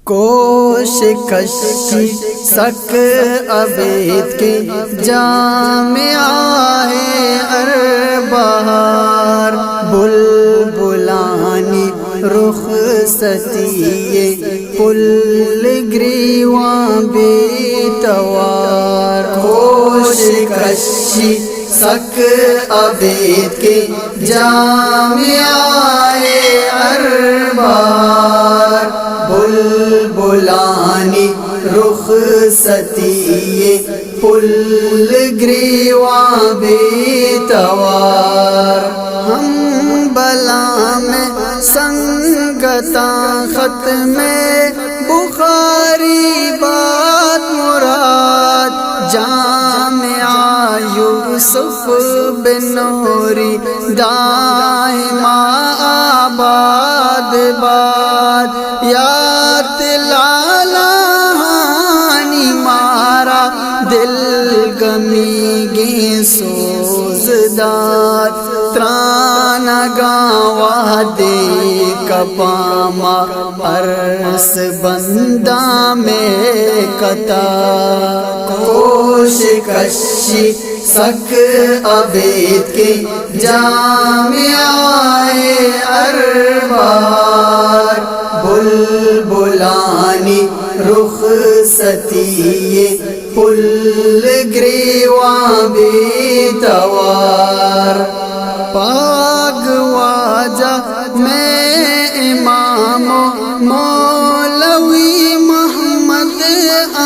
کوشکشی سک عبید کے جامعہ ہے اربہار، بلبلانی رخصتی پل گریواں بے توار، کوشکشی سک عبید کے جامعہ ہے اربہار، بلبلانی رخصتی پل گریواں بے توار، ہم بلا میں سنگتاں ختم بخاری بات مراد، جامعہ یوسف بن نوری دائمہ آباد باد، یا تلالانی مارا دل گمی گی سوزدار، ترانا گاواں دے کپاما عرص بندہ میں کتا، کوشکشی سک عبید کے جامعہ اربہار، بلبلانی رخصتی پل گریواں بے توار، پاک واجہ میں امام مولوی محمد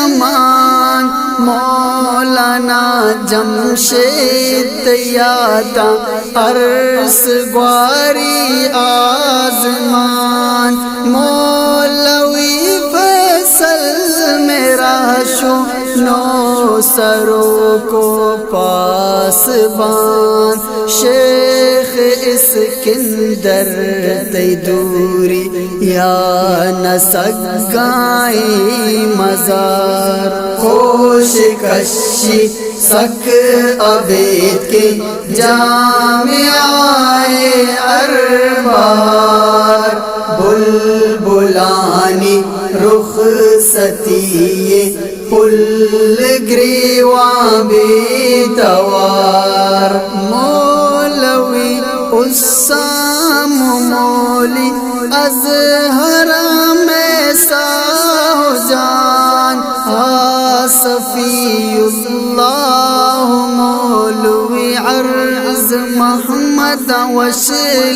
امان، مولانا جمشید یاتا عرص گواری آزمان، مولوی فیصل میرا شو نو سروں کو پاسبان، شیخ اسکندر تی دوری یا نسگائی مزار، کوشکشی سک عبید کے جامعہ اربہار، بلبلانی رخصتی پل گریواں بے توار، مولوی اسام مولی ازہر میں ساہ جان، صفی اللہ مولوی عرض محمد وش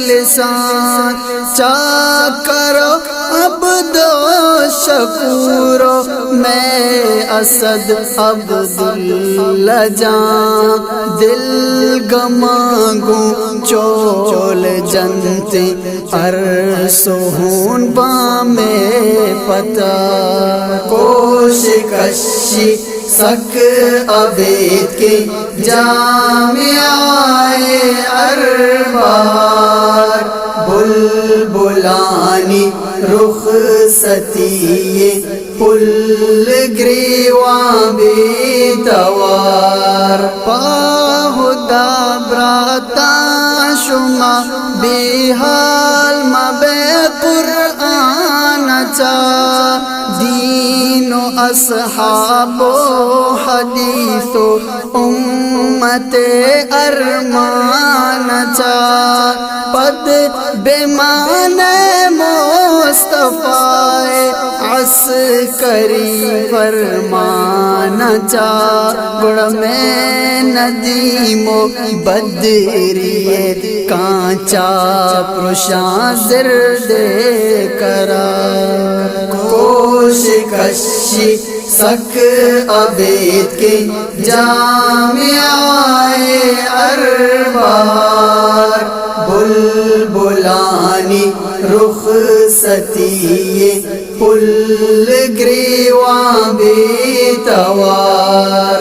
لسان، چاکرو عبد و شکور میں اسد عبداللہ جان، دل گمانگوں چول جنتی عرصہون بامے پتا، کوشکشی سک عبید کے جامعہ اربہار، بلبلانی رخصتی پل گریواں بے توار، پاہدا براتا شما بے حال مبے قرآن چا، دین و اصحاب و حدیث و امت ارمان چا، پد بیمان مصطفیٰ عسکری فرمان چا، گڑ میں ندیم و بدریت کانچا پرشاں زرد کرا، کوشکشی سک عبید کے جامعہ اربہار، بلبلانی رخصتی پل گریواں بے توار،